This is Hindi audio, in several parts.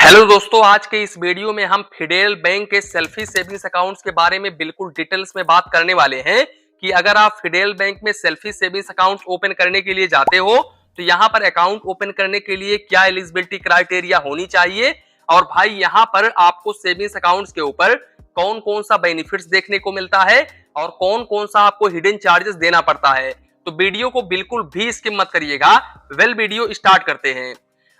हेलो दोस्तों, आज के इस वीडियो में हम फेडरल बैंक के सेल्फी सेविंग्स अकाउंट्स के बारे में बिल्कुल डिटेल्स में बात करने वाले हैं कि अगर आप फेडरल बैंक में सेल्फी सेविंग्स अकाउंट्स ओपन करने के लिए जाते हो तो यहाँ पर अकाउंट ओपन करने के लिए क्या एलिजिबिलिटी क्राइटेरिया होनी चाहिए और भाई यहाँ पर आपको सेविंग्स अकाउंट्स के ऊपर कौन कौन सा बेनिफिट्स देखने को मिलता है और कौन कौन सा आपको हिडन चार्जेस देना पड़ता है। तो वीडियो को बिल्कुल भी स्किप मत करिएगा। वीडियो स्टार्ट करते हैं।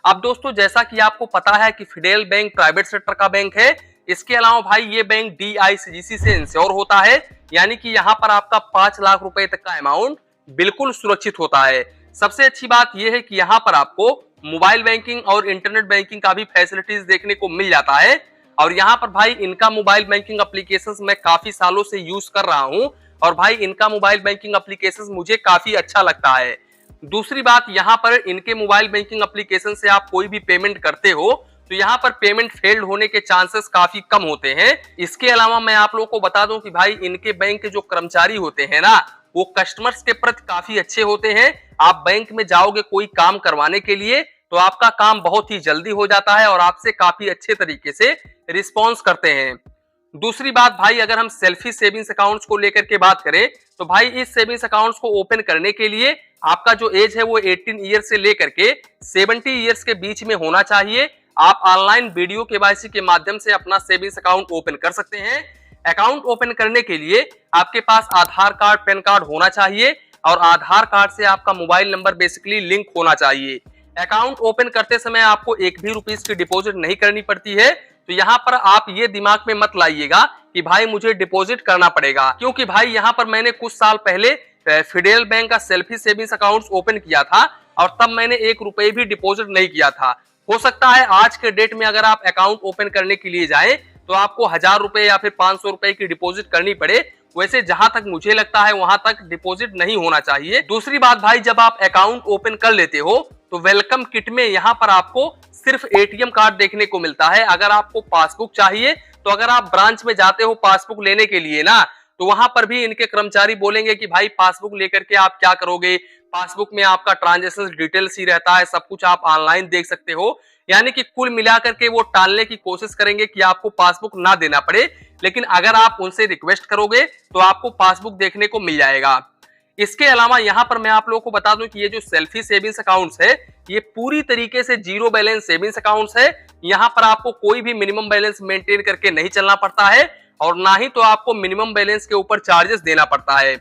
अब दोस्तों, जैसा कि आपको पता है कि फेडरल बैंक प्राइवेट सेक्टर का बैंक है। इसके अलावा भाई ये बैंक DICGC से इंश्योर होता है, यानी कि यहाँ पर आपका 5 लाख रुपए तक का अमाउंट बिल्कुल सुरक्षित होता है। सबसे अच्छी बात यह है कि यहाँ पर आपको मोबाइल बैंकिंग और इंटरनेट बैंकिंग का भी फैसिलिटीज देखने को मिल जाता है। और यहाँ पर भाई इनका मोबाइल बैंकिंग एप्लीकेशन मैं काफी सालों से यूज कर रहा हूँ और भाई इनका मोबाइल बैंकिंग एप्लीकेशन मुझे काफी अच्छा लगता है। दूसरी बात, यहाँ पर इनके मोबाइल बैंकिंग एप्लीकेशन से आप कोई भी पेमेंट करते हो तो यहाँ पर पेमेंट फेल्ड होने के चांसेस काफी कम होते हैं। इसके अलावा मैं आप लोगों को बता दूं कि भाई इनके बैंक के जो कर्मचारी होते हैं ना, वो कस्टमर्स के प्रति काफी अच्छे होते हैं। आप बैंक में जाओगे कोई काम करवाने के लिए तो आपका काम बहुत ही जल्दी हो जाता है और आपसे काफी अच्छे तरीके से रिस्पॉन्स करते हैं। दूसरी बात भाई, अगर हम सेल्फी सेविंग्स अकाउंट्स को लेकर के बात करें तो भाई इस सेविंग्स अकाउंट्स को ओपन करने के लिए आपका जो एज है वो 18 ईयर से लेकर के 70 ईयर्स के बीच में होना चाहिए। आप ऑनलाइन वीडियो केवाईसी के माध्यम से अपना सेविंग्स अकाउंट ओपन कर सकते हैं। अकाउंट ओपन करने के लिए आपके पास आधार कार्ड, पैन कार्ड होना चाहिए और आधार कार्ड से आपका मोबाइल नंबर बेसिकली लिंक होना चाहिए। अकाउंट ओपन करते समय आपको एक भी रुपीस की डिपॉजिट नहीं करनी पड़ती है। तो यहाँ पर आप ये दिमाग में मत लाइएगा कि भाई मुझे डिपॉजिट करना पड़ेगा, क्योंकि भाई यहाँ पर मैंने कुछ साल पहले फेडरल बैंक का सेल्फी सेविंग्स अकाउंट ओपन किया था और तब मैंने 1 रुपए भी डिपॉजिट नहीं किया था। हो सकता है आज के डेट में अगर आप अकाउंट ओपन करने के लिए जाएं तो आपको 1000 रुपए या फिर 500 रुपए की डिपॉजिट करनी पड़े। वैसे जहां तक मुझे लगता है वहां तक डिपॉजिट नहीं होना चाहिए। दूसरी बात भाई, जब आप अकाउंट ओपन कर लेते हो तो वेलकम किट में यहाँ पर आपको सिर्फ ATM कार्ड देखने को मिलता है। अगर आपको पासबुक चाहिए तो अगर आप ब्रांच में जाते हो पासबुक लेने के लिए ना, तो वहां पर भी इनके कर्मचारी बोलेंगे कि भाई पासबुक लेकर के आप क्या करोगे, पासबुक में आपका ट्रांजैक्शन डिटेल्स ही रहता है, सब कुछ आप ऑनलाइन देख सकते हो। यानी कि कुल मिलाकर के वो टालने की कोशिश करेंगे कि आपको पासबुक ना देना पड़े, लेकिन अगर आप उनसे रिक्वेस्ट करोगे तो आपको पासबुक देखने को मिल जाएगा। इसके अलावा यहाँ पर मैं आप लोगों को बता दूं कि ये जो सेल्फी सेविंग्स अकाउंट्स है ये पूरी तरीके से जीरो बैलेंस सेविंग्स अकाउंट्स है। यहाँ पर आपको कोई भी मिनिमम बैलेंस मेंटेन करके नहीं चलना पड़ता है और ना ही तो आपको मिनिमम बैलेंस के ऊपर चार्जेस देना पड़ता है।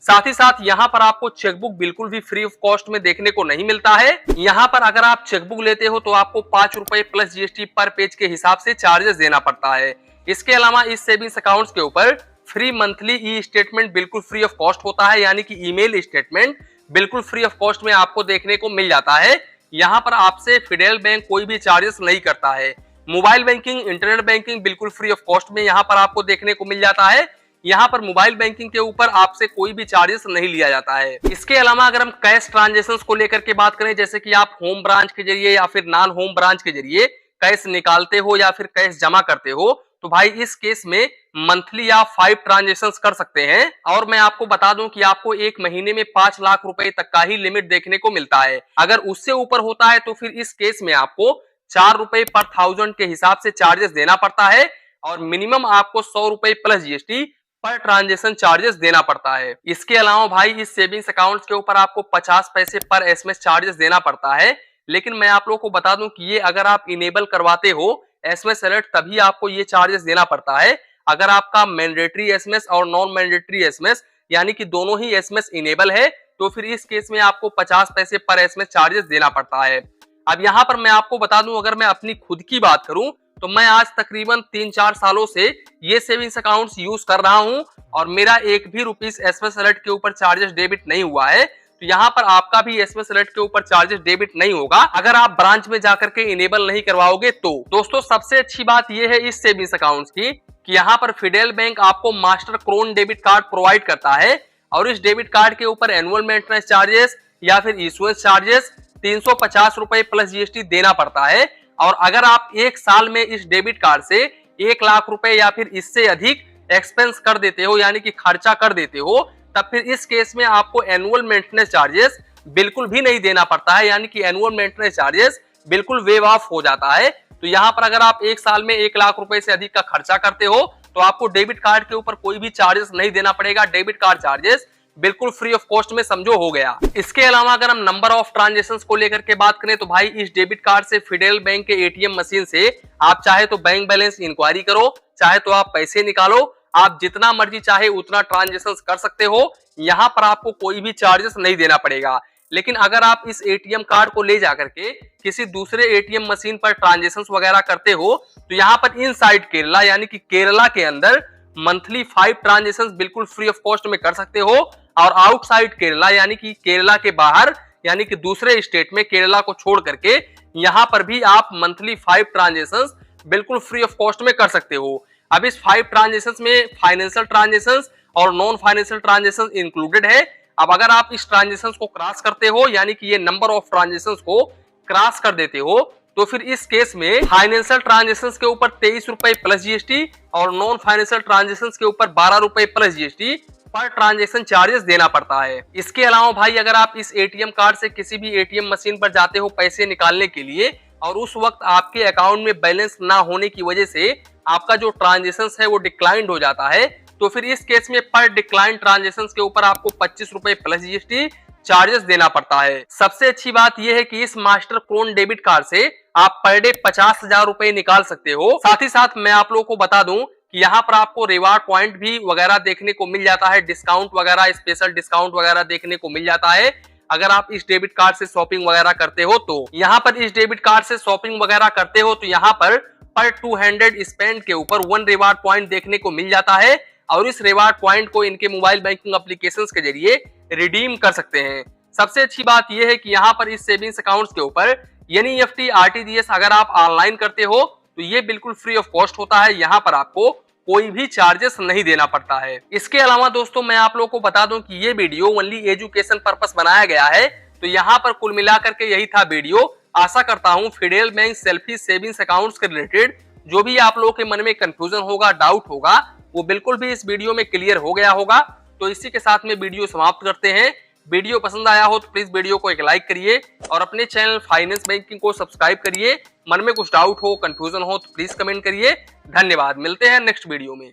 साथ ही साथ यहाँ पर आपको चेकबुक बिल्कुल भी फ्री ऑफ कॉस्ट में देखने को नहीं मिलता है। यहाँ पर अगर आप चेकबुक लेते हो तो आपको 5 रुपए प्लस GST पर पेज के हिसाब से चार्जेस देना पड़ता है। इसके अलावा इस सेविंग्स अकाउंट्स के ऊपर फ्री मंथली ई स्टेटमेंट बिल्कुल फ्री ऑफ कॉस्ट होता है, यानी कि ईमेल स्टेटमेंट बिल्कुल फ्री ऑफ कॉस्ट में आपको देखने को मिल जाता है। यहाँ पर आपसे फेडरल बैंक कोई भी चार्जेस नहीं करता है। मोबाइल बैंकिंग, इंटरनेट बैंकिंग बिल्कुल फ्री ऑफ कॉस्ट में यहाँ पर आपको देखने को मिल जाता है। यहाँ पर मोबाइल बैंकिंग के ऊपर आपसे कोई भी चार्जेस नहीं लिया जाता है। इसके अलावा अगर हम कैश ट्रांजेक्शन को लेकर के बात करें, जैसे कि आप होम ब्रांच के जरिए या फिर नॉन होम ब्रांच के जरिए कैश निकालते हो या फिर कैश जमा करते हो, तो भाई इस केस में मंथली आप 5 ट्रांजेक्शन कर सकते हैं। और मैं आपको बता दूं कि आपको एक महीने में 5 लाख रुपए तक का ही लिमिट देखने को मिलता है। अगर उससे ऊपर होता है तो फिर इस केस में आपको 4 रुपए पर 1000 के हिसाब से चार्जेस देना पड़ता है और मिनिमम आपको 100 रुपए plus GST per transaction charges देना पड़ता है। इसके अलावा भाई इस सेविंग्स अकाउंट के ऊपर आपको 50 पैसे पर SMS चार्जेस देना पड़ता है। लेकिन मैं आप लोगों को बता दूं कि ये अगर आप इनेबल करवाते हो SMS अलर्ट तभी आपको ये चार्जेस देना पड़ता है। अगर आपका मैंडेटरी SMS और नॉन मैंडेटरी SMS यानी कि दोनों ही SMS इनेबल है तो फिर इस केस में आपको 50 पैसे पर SMS चार्जेस देना पड़ता है। अब यहाँ पर मैं आपको बता दूं, अगर मैं अपनी खुद की बात करूं तो मैं आज तकरीबन 3-4 सालों से ये सेविंग्स अकाउंट्स यूज कर रहा हूं और मेरा एक भी रुपीस SMS अलर्ट के ऊपर चार्जेस डेबिट नहीं हुआ है। तो यहाँ पर आपका भी SMS अलर्ट के ऊपर चार्जेस डेबिट नहीं होगा अगर आप ब्रांच में जाकर के इनेबल नहीं करवाओगे तो। दोस्तों, सबसे अच्छी बात यह है इस सेविंग्स अकाउंट्स की कि यहाँ पर फेडरल बैंक आपको मास्टर क्रोन डेबिट कार्ड प्रोवाइड करता है और इस डेबिट कार्ड के ऊपर एनुअल मेंटेनेंस चार्जेस या फिर इशुएंस चार्जेस 350 रुपए प्लस GST देना पड़ता है। और अगर आप एक साल में इस डेबिट कार्ड से 1 लाख रुपए या फिर इससे अधिक एक्सपेंस कर देते हो यानी कि खर्चा कर देते हो, तब फिर इस केस में आपको एनुअल मेंटेनेंस चार्जेस बिल्कुल भी नहीं देना पड़ता है, यानी कि एनुअल मेंटेनेंस चार्जेस बिल्कुल वेव ऑफ हो जाता है। तो यहाँ पर अगर आप एक साल में 1 लाख रुपए से अधिक का खर्चा करते हो तो आपको डेबिट कार्ड के ऊपर कोई भी चार्जेस नहीं देना पड़ेगा। डेबिट कार्ड चार्जेस बिल्कुल फ्री ऑफ कॉस्ट में समझो हो गया। इसके अलावा अगर हम नंबर ऑफ ट्रांजेक्शंस को लेकर के बात करें तो भाई इस डेबिट कार्ड से फेडरल बैंक के एटीएम मशीन से आप चाहे तो बैंक बैलेंस इंक्वायरी करो, चाहे तो आप पैसे निकालो, आप जितना मर्जी चाहे उतना ट्रांजेक्शन कर सकते हो। यहाँ पर आपको कोई भी चार्जेस नहीं देना पड़ेगा। लेकिन अगर आप इस एटीएम कार्ड को ले जाकर के किसी दूसरे एटीएम मशीन पर ट्रांजेक्शंस वगैरह करते हो तो यहाँ पर इनसाइड केरला यानी कि केरला के अंदर मंथली 5 ट्रांजेक्शंस बिल्कुल फ्री ऑफ कॉस्ट में कर सकते हो, और आउटसाइड केरला यानी कि केरला के बाहर यानी कि दूसरे स्टेट में केरला को छोड़ करके यहाँ पर भी आप मंथली 5 ट्रांजेक्शंस बिल्कुल फ्री ऑफ कॉस्ट में कर सकते हो। अब इस 5 ट्रांजेक्शंस में फाइनेंशियल ट्रांजेक्शंस और नॉन फाइनेंशियल ट्रांजेक्शंस इंक्लूडेड है। अब अगर आप इस ट्रांजेक्शंस को क्रॉस करते हो यानी कि ये नंबर ऑफ ट्रांजेक्शंस को क्रॉस कर देते हो तो फिर इस केस में फाइनेंशियल ट्रांजेक्शंस के ऊपर 23 रुपए प्लस जीएसटी और नॉन फाइनेंशियल ट्रांजेक्शंस के ऊपर 12 रुपए plus GST per transaction charges देना पड़ता है। इसके अलावा भाई अगर आप इस एटीएम कार्ड से किसी भी एटीएम मशीन पर जाते हो पैसे निकालने के लिए और उस वक्त आपके अकाउंट में बैलेंस ना होने की वजह से आपका जो ट्रांजेक्शन है वो डिक्लाइंड हो जाता है, तो फिर इस केस में पर डिक्लाइन ट्रांजेक्शन के ऊपर आपको 25 रुपए प्लस जीएसटी चार्जेस देना पड़ता है। सबसे अच्छी बात यह है कि इस मास्टर क्रोन डेबिट कार्ड से आप पर डे 50,000 रुपए निकाल सकते हो। साथ ही साथ मैं आप लोगों को बता दूं कि यहाँ पर आपको रिवार्ड पॉइंट भी वगैरह देखने को मिल जाता है, डिस्काउंट वगैरह, स्पेशल डिस्काउंट वगैरह देखने को मिल जाता है अगर आप इस डेबिट कार्ड से शॉपिंग वगैरह करते हो तो। यहाँ पर इस डेबिट कार्ड से शॉपिंग वगैरह करते हो तो यहाँ पर 200 स्पेंड के ऊपर 1 रिवार्ड पॉइंट देखने को मिल जाता है, और इस रिवार्ड पॉइंट को इनके मोबाइल बैंकिंग एप्लीकेशंस के जरिए रिडीम कर सकते हैं। सबसे अच्छी बात यह है कि यहाँ पर इस सेविंग्स अकाउंट्स के ऊपर एनईएफटी आरटीजीएस अगर आप ऑनलाइन करते हो तो ये बिल्कुल फ्री ऑफ कॉस्ट होता है, यहाँ पर आपको कोई भी चार्जेस नहीं देना पड़ता है। इसके अलावा दोस्तों मैं आप लोगों को बता दूं कि ये वीडियो ओनली एजुकेशन पर्पस बनाया गया है, तो यहाँ पर कुल मिलाकर के यही था वीडियो। आशा करता हूँ federal bank selfie savings accounts के रिलेटेड जो भी आप लोगों के मन में कंफ्यूजन होगा, डाउट होगा, वो बिल्कुल भी इस वीडियो में क्लियर हो गया होगा। तो इसी के साथ में वीडियो समाप्त करते हैं। वीडियो पसंद आया हो तो प्लीज वीडियो को एक लाइक करिए और अपने चैनल फाइनेंस बैंकिंग को सब्सक्राइब करिए। मन में कुछ डाउट हो, कंफ्यूजन हो तो प्लीज कमेंट करिए। धन्यवाद, मिलते हैं नेक्स्ट वीडियो में।